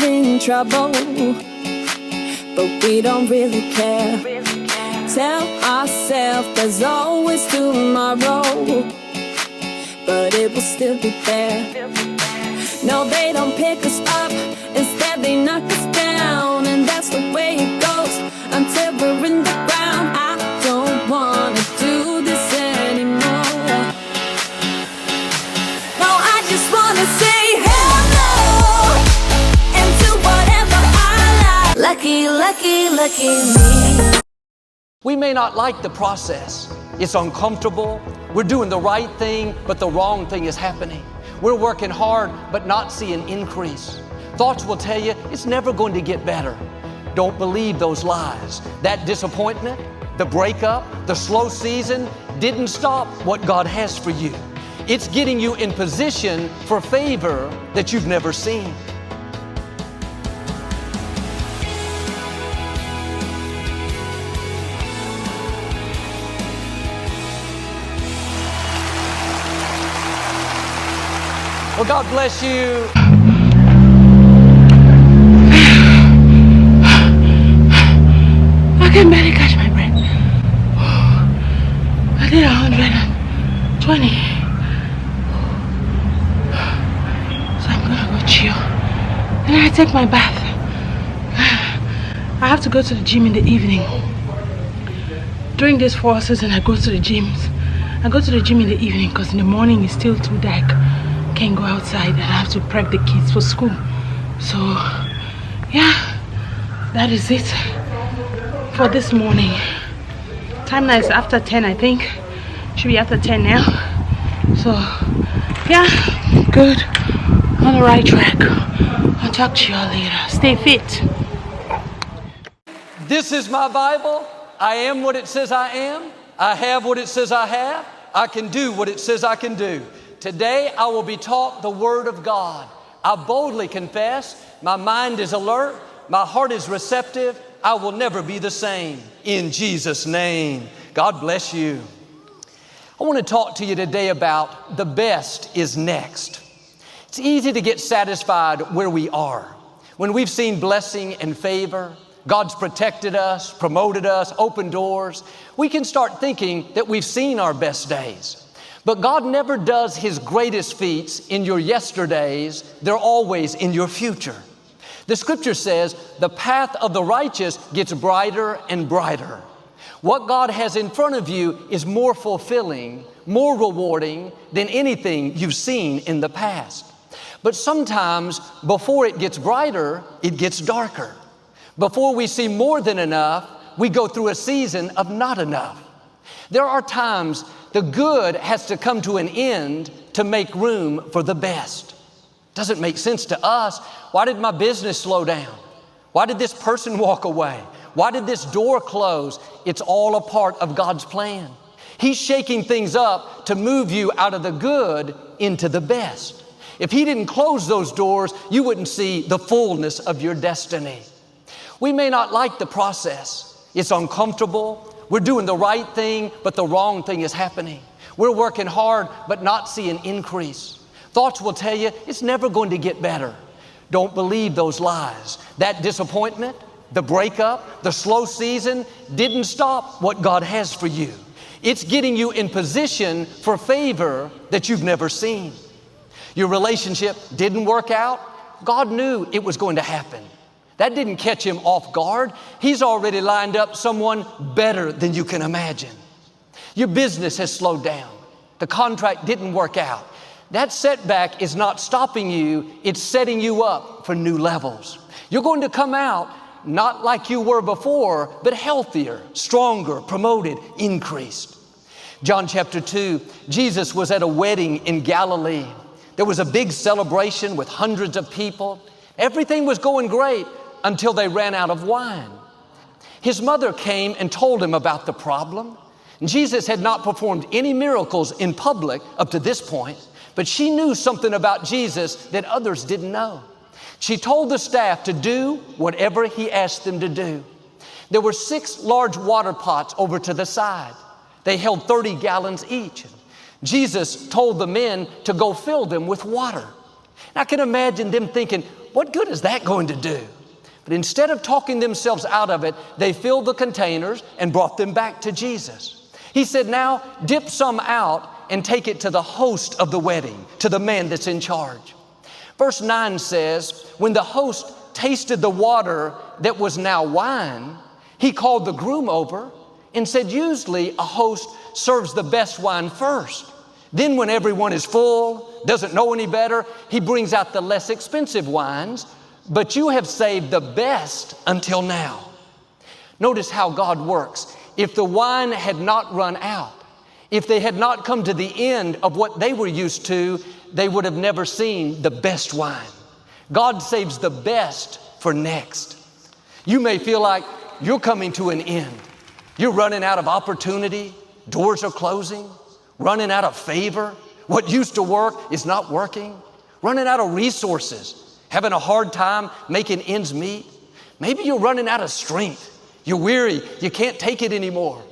in trouble, but we don't really care. Tell ourselves there's always tomorrow, but it will still be there. No, they don't pick us up, instead they knock us down, and that's the way it goes until we're in the ground. I don't wanna do this anymore. No, I just wanna say hello and do whatever I like. Lucky, lucky, lucky me. We may not like the process. It's uncomfortable. We're doing the right thing, but the wrong thing is happening. We're working hard, but not seeing increase. Thoughts will tell you it's never going to get better. Don't believe those lies. That disappointment, the breakup, the slow season didn't stop what God has for you. It's getting you in position for favor that you've never seen. Well, God bless you. I can barely catch my breath. I did 120. So I'm gonna go chill. And then I take my bath. I have to go to the gym in the evening. During this fall season, I go to the gyms. I go to the gym in the evening because in the morning it's still too dark. Can't go outside and I have to prep the kids for school. So yeah, that is it for this morning. Time now is after 10, I think. Should be after 10 now. So yeah, good, on the right track. I'll talk to you all later. Stay fit. This is my Bible. I am what it says I am. I have what it says I have. I can do what it says I can do. Today I will be taught the Word of God. I boldly confess, my mind is alert, my heart is receptive, I will never be the same. In Jesus' name, God bless you. I want to talk to you today about the best is next. It's easy to get satisfied where we are. When we've seen blessing and favor, God's protected us, promoted us, opened doors, we can start thinking that we've seen our best days. But God never does His greatest feats in your yesterdays. They're always in your future. The scripture says the path of the righteous gets brighter and brighter. What God has in front of you is more fulfilling, more rewarding than anything you've seen in the past. But sometimes before it gets brighter, it gets darker. Before we see more than enough, we go through a season of not enough. There are times the good has to come to an end to make room for the best. Doesn't make sense to us. Why did my business slow down? Why did this person walk away? Why did this door close? It's all a part of God's plan. He's shaking things up to move you out of the good into the best. If He didn't close those doors, you wouldn't see the fullness of your destiny. We may not like the process. It's uncomfortable. We're doing the right thing, but the wrong thing is happening. We're working hard, but not seeing increase. Thoughts will tell you it's never going to get better. Don't believe those lies. That disappointment, the breakup, the slow season didn't stop what God has for you. It's getting you in position for favor that you've never seen. Your relationship didn't work out. God knew it was going to happen. That didn't catch Him off guard. He's already lined up someone better than you can imagine. Your business has slowed down. The contract didn't work out. That setback is not stopping you. It's setting you up for new levels. You're going to come out not like you were before, but healthier, stronger, promoted, increased. John chapter 2, Jesus was at a wedding in Galilee. There was a big celebration with hundreds of people. Everything was going great until they ran out of wine. His mother came and told him about the problem. Jesus had not performed any miracles in public up to this point, but she knew something about Jesus that others didn't know. She told the staff to do whatever He asked them to do. There were 6 large water pots over to the side. They held 30 gallons each. Jesus told the men to go fill them with water. And I can imagine them thinking, what good is that going to do? But instead of talking themselves out of it, they filled the containers and brought them back to Jesus. He said, now dip some out and take it to the host of the wedding, to the man that's in charge. Verse 9 says, when the host tasted the water that was now wine, he called the groom over and said, usually a host serves the best wine first. Then when everyone is full, doesn't know any better, he brings out the less expensive wines, but you have saved the best until now. Notice how God works. If the wine had not run out, if they had not come to the end of what they were used to, they would have never seen the best wine. God saves the best for next. You may feel like you're coming to an end. You're running out of opportunity. Doors are closing. Running out of favor. What used to work is not working. Running out of resources. Having a hard time making ends meet. Maybe you're running out of strength. You're weary. You can't take it anymore.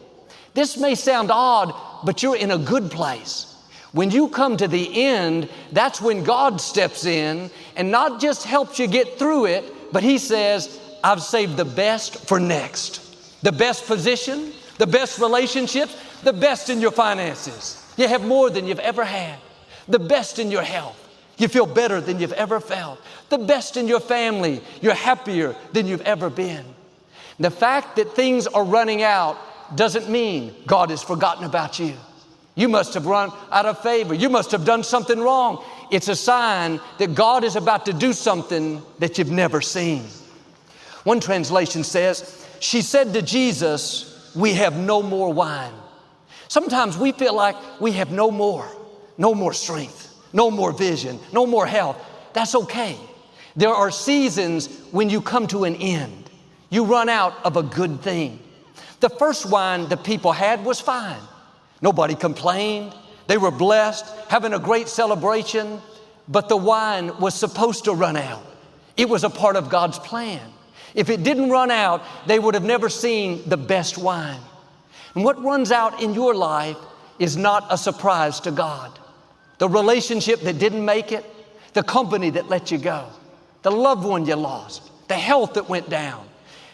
This may sound odd, but you're in a good place. When you come to the end, that's when God steps in and not just helps you get through it, but He says, I've saved the best for next. The best position, the best relationships, the best in your finances. You have more than you've ever had. The best in your health. You feel better than you've ever felt. The best in your family. You're happier than you've ever been. The fact that things are running out doesn't mean God has forgotten about you. You must have run out of favor. You must have done something wrong. It's a sign that God is about to do something that you've never seen. One translation says, she said to Jesus, we have no more wine. Sometimes we feel like we have no more strength, no more vision, no more health. That's okay. There are seasons when you come to an end. You run out of a good thing. The first wine the people had was fine. Nobody complained. They were blessed, having a great celebration, but the wine was supposed to run out. It was a part of God's plan. If it didn't run out, they would have never seen the best wine. And what runs out in your life is not a surprise to God. The relationship that didn't make it, the company that let you go, the loved one you lost, the health that went down.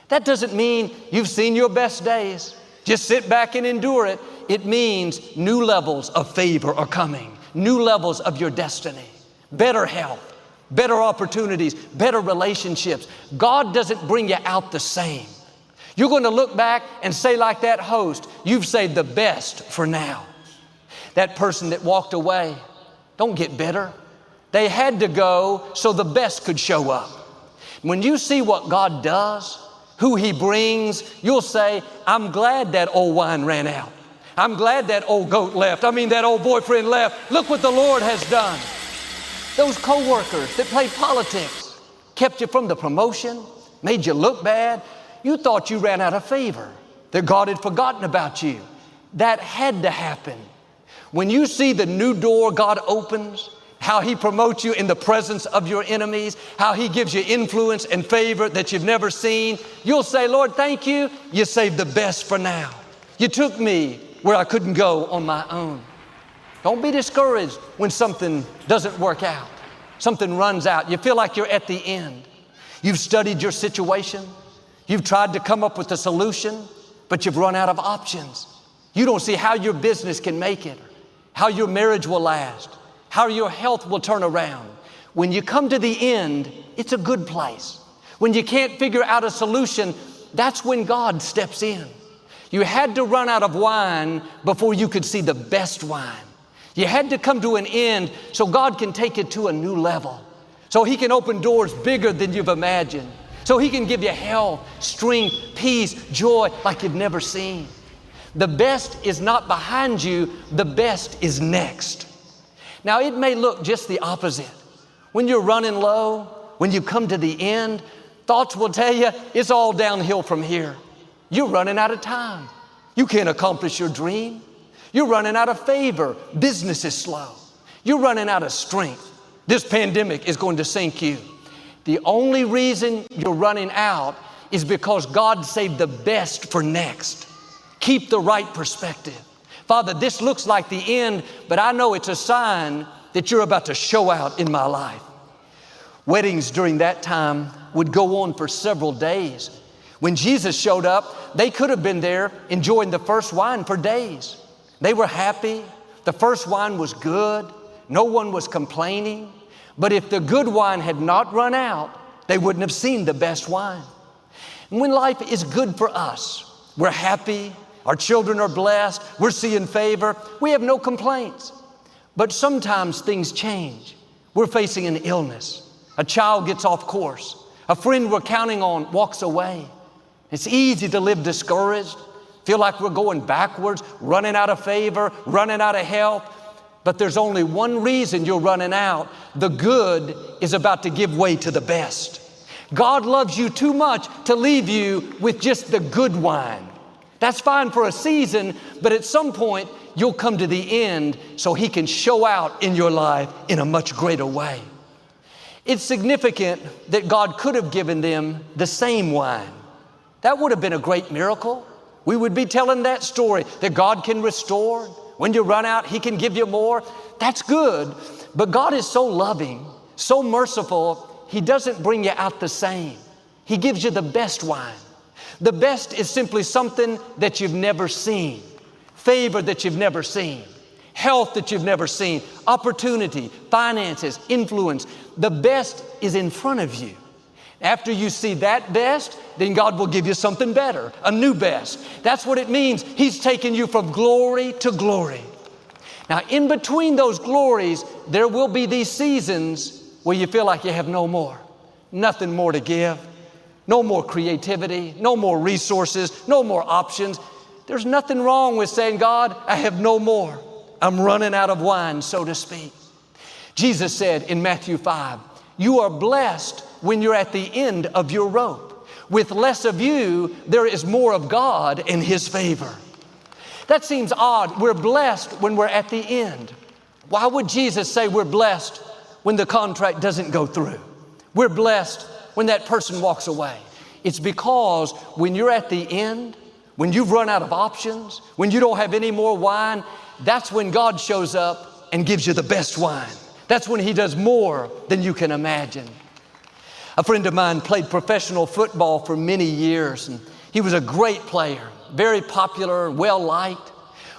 That doesn't mean you've seen your best days. Just sit back and endure it. It means new levels of favor are coming, new levels of your destiny, better health, better opportunities, better relationships. God doesn't bring you out the same. You're going to look back and say like that host, you've saved the best for now. That person that walked away, don't get bitter. They had to go so the best could show up. When you see what God does, who He brings, you'll say, I'm glad that old wine ran out. I'm glad that old goat left. That old boyfriend left. Look what the Lord has done. Those co-workers that played politics kept you from the promotion, made you look bad. You thought you ran out of favor, that God had forgotten about you. That had to happen. When you see the new door God opens, how He promotes you in the presence of your enemies, how He gives you influence and favor that you've never seen, you'll say, Lord, thank you. You saved the best for now. You took me where I couldn't go on my own. Don't be discouraged when something doesn't work out. Something runs out. You feel like you're at the end. You've studied your situation. You've tried to come up with a solution, but you've run out of options. You don't see how your business can make it, how your marriage will last, how your health will turn around. When you come to the end, it's a good place. When you can't figure out a solution, that's when God steps in. You had to run out of wine before you could see the best wine. You had to come to an end so God can take you to a new level, so He can open doors bigger than you've imagined, so He can give you health, strength, peace, joy like you've never seen. The best is not behind you. The best is next. Now, it may look just the opposite. When you're running low, when you come to the end, thoughts will tell you it's all downhill from here. You're running out of time. You can't accomplish your dream. You're running out of favor. Business is slow. You're running out of strength. This pandemic is going to sink you. The only reason you're running out is because God saved the best for next. Keep the right perspective. Father, this looks like the end, but I know it's a sign that you're about to show out in my life. Weddings during that time would go on for several days. When Jesus showed up, they could have been there enjoying the first wine for days. They were happy. The first wine was good. No one was complaining. But if the good wine had not run out, they wouldn't have seen the best wine. And when life is good for us, we're happy, our children are blessed, we're seeing favor, we have no complaints. But sometimes things change. We're facing an illness. A child gets off course. A friend we're counting on walks away. It's easy to live discouraged, feel like we're going backwards, running out of favor, running out of help. But there's only one reason you're running out. The good is about to give way to the best. God loves you too much to leave you with just the good wine. That's fine for a season, but at some point you'll come to the end so He can show out in your life in a much greater way. It's significant that God could have given them the same wine. That would have been a great miracle. We would be telling that story that God can restore. When you run out, He can give you more. That's good. But God is so loving, so merciful, He doesn't bring you out the same. He gives you the best wine. The best is simply something that you've never seen, favor that you've never seen, health that you've never seen, opportunity, finances, influence. The best is in front of you. After you see that best, then God will give you something better, a new best. That's what it means. He's taken you from glory to glory. Now, in between those glories, there will be these seasons where you feel like you have no more, nothing more to give, no more creativity, no more resources, no more options. There's nothing wrong with saying, God, I have no more. I'm running out of wine, so to speak. Jesus said in Matthew 5, you are blessed when you're at the end of your rope. With less of you, there is more of God and His favor. That seems odd. We're blessed when we're at the end. Why would Jesus say we're blessed when the contract doesn't go through? We're blessed when that person walks away. It's because when you're at the end, when you've run out of options, when you don't have any more wine, that's when God shows up and gives you the best wine. That's when He does more than you can imagine. A friend of mine played professional football for many years, and he was a great player, very popular, well-liked.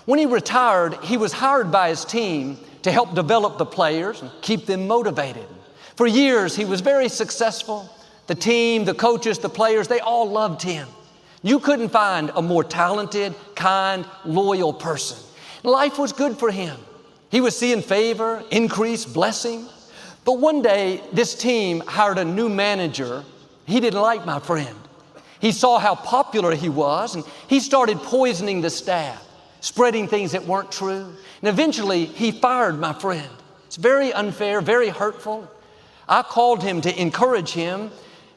When he retired, he was hired by his team to help develop the players and keep them motivated. For years, he was very successful. The team, the coaches, the players, they all loved him. You couldn't find a more talented, kind, loyal person. Life was good for him. He was seeing favor, increase, blessing. But one day, this team hired a new manager. He didn't like my friend. He saw how popular he was, and he started poisoning the staff, spreading things that weren't true. And eventually, he fired my friend. It's very unfair, very hurtful. I called him to encourage him.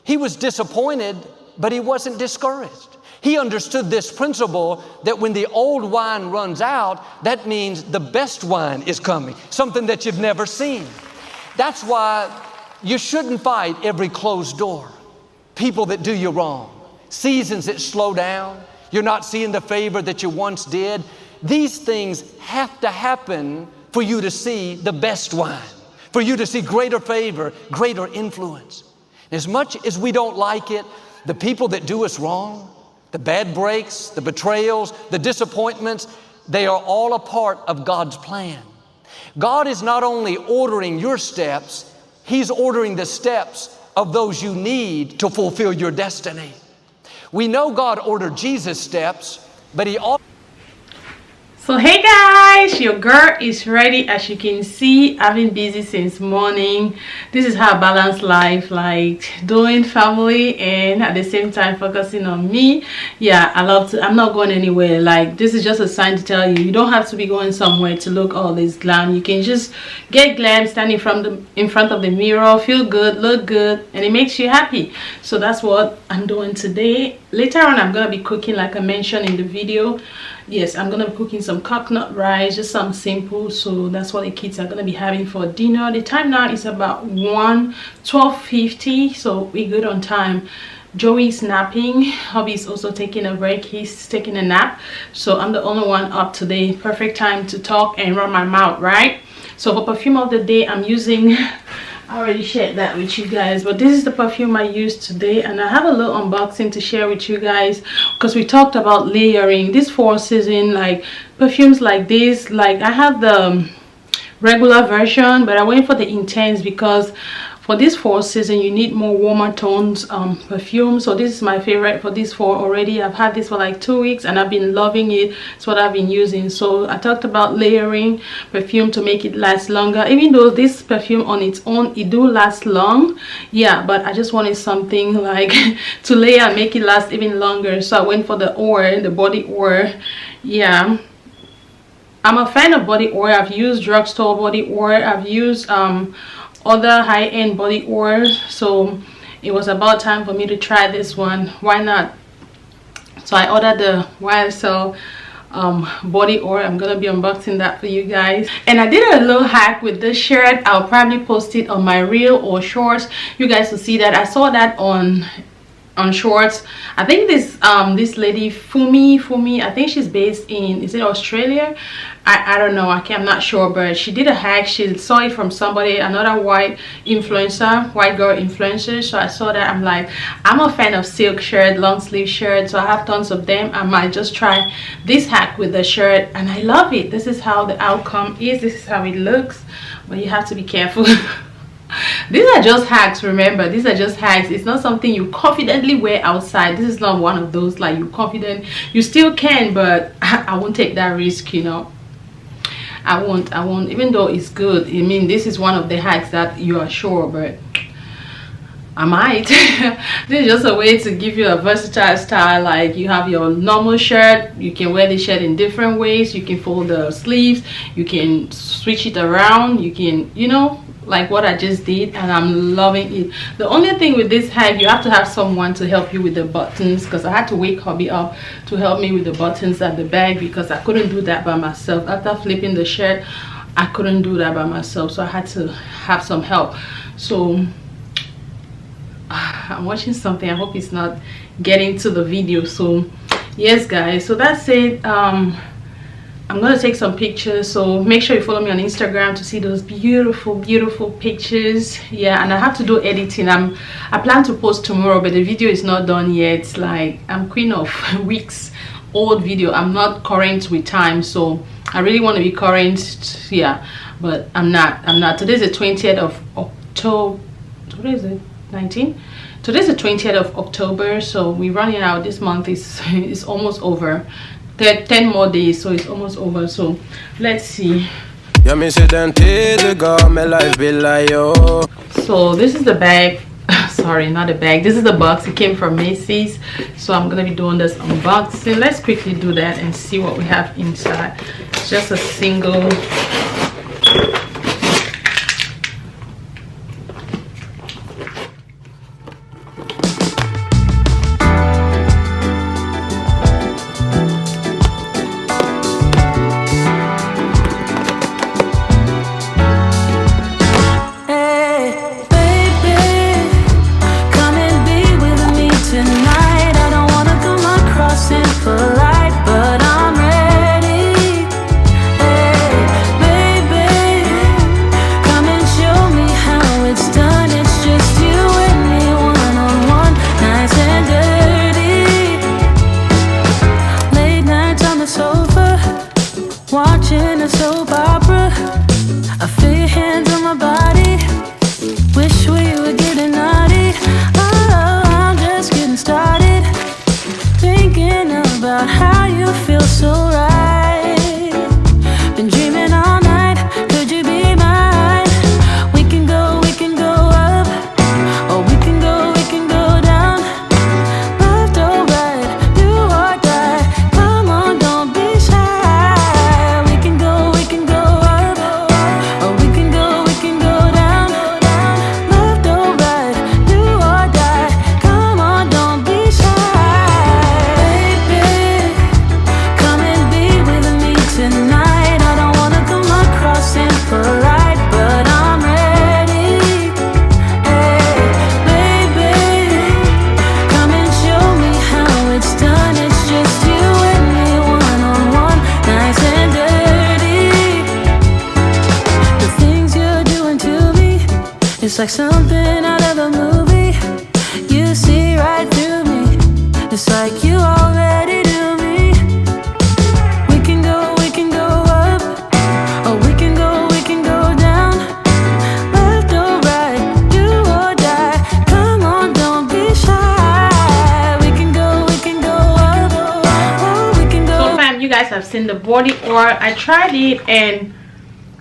He was disappointed, but he wasn't discouraged. He understood this principle that when the old wine runs out, that means the best wine is coming, something that you've never seen. That's why you shouldn't fight every closed door. People that do you wrong, seasons that slow down, you're not seeing the favor that you once did. These things have to happen for you to see the best wine, for you to see greater favor, greater influence. As much as we don't like it, the people that do us wrong, the bad breaks, the betrayals, the disappointments, they are all a part of God's plan. God is not only ordering your steps, He's ordering the steps of those you need to fulfill your destiny. We know God ordered Jesus' steps, but He also... So hey guys, your girl is ready. As you can see, I've been busy since morning. This is how I balance life, like doing family and at the same time focusing on me. Yeah, I'm not going anywhere. Like, this is just a sign to tell you don't have to be going somewhere to look all this glam. You can just get glam, stand in front of the mirror, feel good, look good, and it makes you happy. So that's what I'm doing today. Later on, I'm gonna be cooking, like I mentioned in the video. Yes, I'm gonna be cooking some coconut rice, just some simple. So that's what the kids are gonna be having for dinner. The time now is about 12:50, so we're good on time. Joey's napping. Hubby's also taking a break. He's taking a nap. So I'm the only one up today. Perfect time to talk and run my mouth, right? So for perfume of the day, I'm using I already shared that with you guys, but this is the perfume I used today, and I have a little unboxing to share with you guys because we talked about layering this fall season. Like perfumes like this, like I have the regular version, but I went for the intense because for this fall season you need more warmer tones perfume. So this is my favorite for this fall already. I've had this for like 2 weeks and I've been loving it. It's what I've been using. So I talked about layering perfume to make it last longer, even though this perfume on its own, it do last long, yeah, but I just wanted something like to layer and make it last even longer. So I went for the oil, the body oil. Yeah, I'm a fan of body oil. I've used drugstore body oil, I've used other high-end body oil, so it was about time for me to try this one. Why not? So I ordered the YSL body oil. I'm gonna be unboxing that for you guys. And I did a little hack with this shirt. I'll probably post it on my reel or shorts. You guys will see that. I saw that on shorts. I think this this lady Fumi, I think she's based in, is it Australia? I don't know, I'm not sure, but she did a hack. She saw it from somebody, another white influencer, white girl influencer. So I saw that. I'm like, I'm a fan of silk shirt, long sleeve shirt, so I have tons of them. I might just try this hack with the shirt, and I love it. This is how the outcome is, this is how it looks, but you have to be careful. These are just hacks, remember, these are just hacks. It's not something you confidently wear outside. This is not one of those like you confident, you still can, but I won't take that risk, you know. I won't, even though it's good. I mean, this is one of the hacks that you are sure, but I might. This is just a way to give you a versatile style. Like you have your normal shirt, you can wear the shirt in different ways. You can fold the sleeves, you can switch it around, you can, you know, like what I just did, and I'm loving it. The only thing with this hack, you have to have someone to help you with the buttons, because I had to wake hubby up to help me with the buttons at the bag because I couldn't do that by myself. After flipping the shirt, I couldn't do that by myself, so I had to have some help. So I'm watching something, I hope it's not getting to the video. So yes guys, so that's it. I'm gonna take some pictures, so make sure you follow me on Instagram to see those beautiful pictures. Yeah, and I have to do editing. I plan to post tomorrow, but the video is not done yet. Like, I'm queen of weeks old video. I'm not current with time, so I really want to be current. Yeah, but I'm not. Today's the 20th of October. What is it? 19. Today's the 20th of October, so we're running out. This month is almost over. 10 more days, so it's almost over. So let's see. So this is the bag. Sorry, not a bag, this is the box. It came from Macy's, so I'm gonna be doing this unboxing. Let's quickly do that and see what we have inside. It's just a single. Watching a soap opera, I feel your hands on my body. Wish we were getting naughty. Oh, I'm just getting started. Thinking about how you feel so right. Been dreaming all night. Could you be mine? We can go up, or we can go down. Left or right, do or die. Come on, don't be shy. We can go up, or we can go down. Left or right, do or die. Come on, don't be shy. Baby, like something out of a movie. You see right through me. It's like you already knew me. We can go up, or we can go down. Left or right, do or die. Come on, don't be shy. We can go up, or we can go. So fam, you guys have seen the body oil. I tried it, and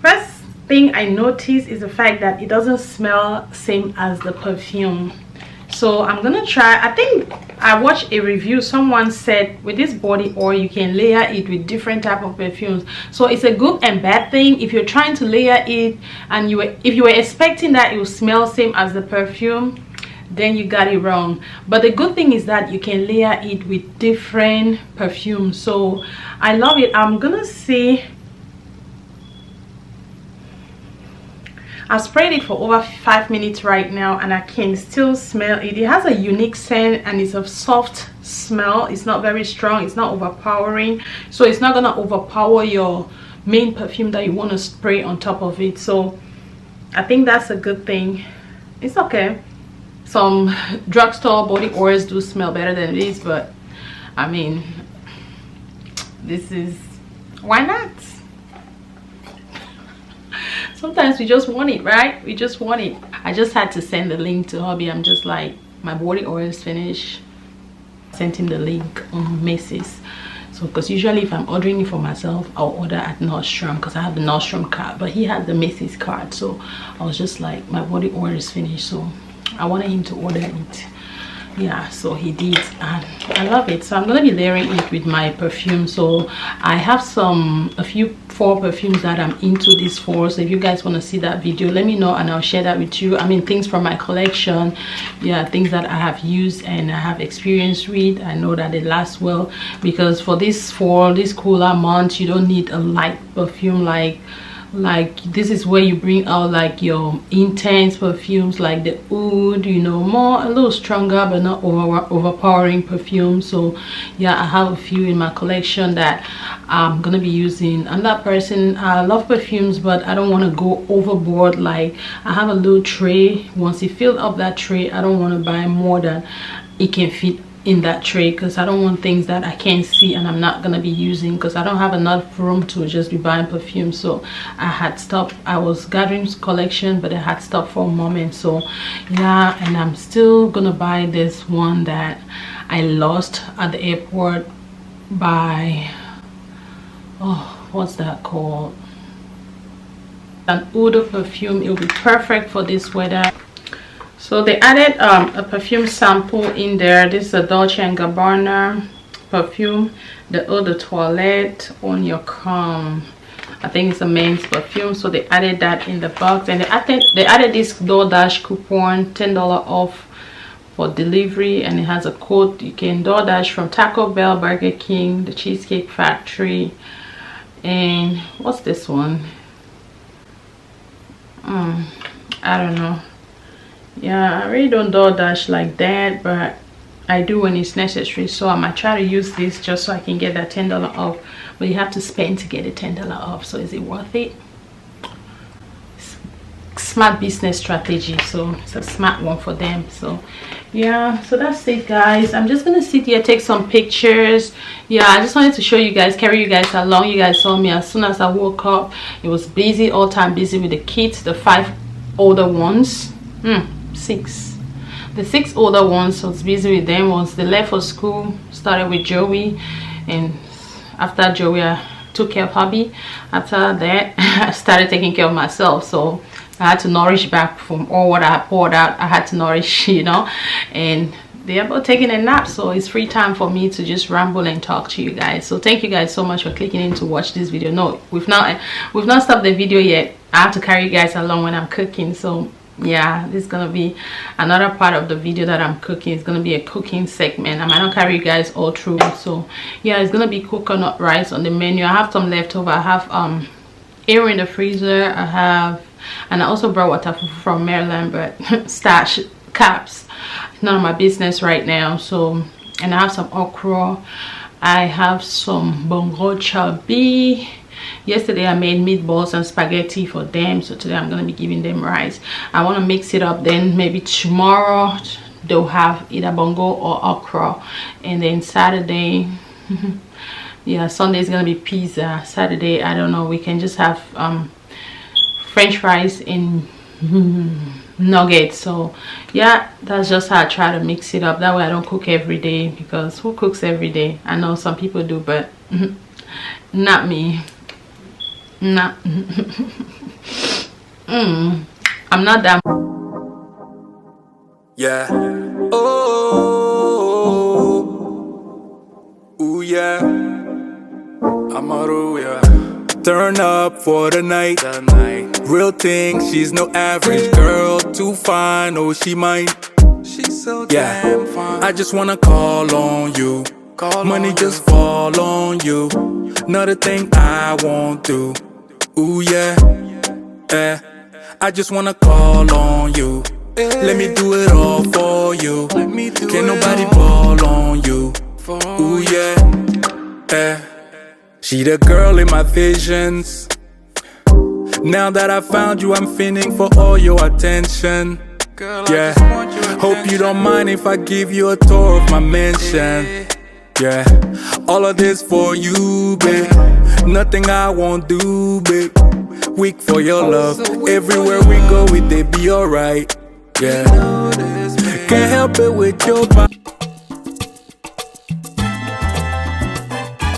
first thing I noticed is the fact that it doesn't smell same as the perfume. So I'm gonna try. I think I watched a review. Someone said with this body oil you can layer it with different type of perfumes. So it's a good and bad thing. If you're trying to layer it and if you were expecting that it will smell same as the perfume, then you got it wrong. But the good thing is that you can layer it with different perfumes. So I love it. I'm gonna see. I've sprayed it for over 5 minutes right now, and I can still smell it. It has a unique scent, and it's a soft smell. It's not very strong. It's not overpowering. So it's not gonna overpower your main perfume that you want to spray on top of it. So I think that's a good thing. It's okay. Some drugstore body oils do smell better than this, but I mean, this is, why not? Sometimes we just want it, right? We just want it. I just had to send the link to hubby. I'm just like, my body oil is finished. Sent him the link on Macy's. So because usually if I'm ordering it for myself, I'll order at Nordstrom because I have the Nordstrom card, but he had the Macy's card. So I was just like, my body oil is finished, so I wanted him to order it. Yeah, so he did, and I love it. So I'm gonna be layering it with my perfume. So I have a few 4 perfumes that I'm into this for. So if you guys want to see that video, let me know and I'll share that with you. I mean, things from my collection, yeah, things that I have used and I have experience with. I know that they last well, because for this fall, this cooler month, you don't need a light perfume like this is where you bring out like your intense perfumes like the oud, you know, more a little stronger but not overpowering perfume. So yeah, I have a few in my collection that I'm gonna be using. I'm that person, I love perfumes, but I don't want to go overboard. Like, I have a little tray. Once you fill up that tray, I don't want to buy more than it can fit in that tray, because I don't want things that I can't see and I'm not gonna be using, because I don't have enough room to just be buying perfume. So I had stopped. I was gathering collection, but I had stopped for a moment. So yeah, and I'm still gonna buy this one that I lost at the airport by, oh, what's that called, an oud perfume. It will be perfect for this weather. So they added a perfume sample in there. This is a Dolce & Gabbana perfume, the Eau de Toilette on your calm. I think it's a men's perfume. So they added that in the box, and they added this DoorDash coupon, $10 off for delivery, and it has a code. You can DoorDash from Taco Bell, Burger King, the Cheesecake Factory, and what's this one? I don't know. Yeah, I really don't DoorDash like that, but I do when it's necessary. So I might try to use this just so I can get that $10 off. But you have to spend to get a $10 off. So is it worth it? Smart business strategy. So it's a smart one for them. So yeah, so that's it, guys. I'm just gonna sit here, take some pictures. Yeah, I just wanted to show you guys, carry you guys along. You guys saw me as soon as I woke up. It was busy, all time busy with the kids, the 5 older ones. 6. The 6 older ones, so I was busy with them. Once they left for school, started with Joey, and after Joey I took care of hubby. After that I started taking care of myself, so I had to nourish back from all what I poured out. I had to nourish, you know, and they're about taking a nap, so it's free time for me to just ramble and talk to you guys. So thank you guys so much for clicking in to watch this video. No, we've not stopped the video yet. I have to carry you guys along when I'm cooking. So yeah, this is gonna be another part of the video that I'm cooking. It's gonna be a cooking segment. I might not carry you guys all through. So yeah, it's gonna be coconut rice on the menu. I have some leftover. I have air in the freezer. I have, and I also brought water from Maryland, but stash caps, none of my business right now. So, and I have some okra. I have some bongo chabi. Yesterday I made meatballs and spaghetti for them, so today I'm gonna be giving them rice. I want to mix it up, then maybe tomorrow they'll have either bongo or okra, and then Saturday yeah, Sunday is gonna be pizza. Saturday, I don't know, we can just have french fries in nuggets. So yeah, that's just how I try to mix it up. That way I don't cook every day, because who cooks every day? I know some people do, but not me. Not I'm not that. Yeah. Oh. Ooh yeah. Amaru, yeah. Turn up for the night. Real thing, she's no average girl. Too fine, oh she mine. She's so damn fine. I just wanna call on you. Money just fall on you. Another thing I won't do. Ooh yeah. I just wanna call on you. Let me do it all for you. Can't nobody ball on you. Ooh yeah. She the girl in my visions. Now that I found you, I'm feeling for all your attention. Yeah. Hope you don't mind if I give you a tour of my mansion. Yeah. All of this for you, babe. Nothing I won't do, babe. Weak for your love. Everywhere we go, it they be alright. Yeah. Can't help it with your vibe.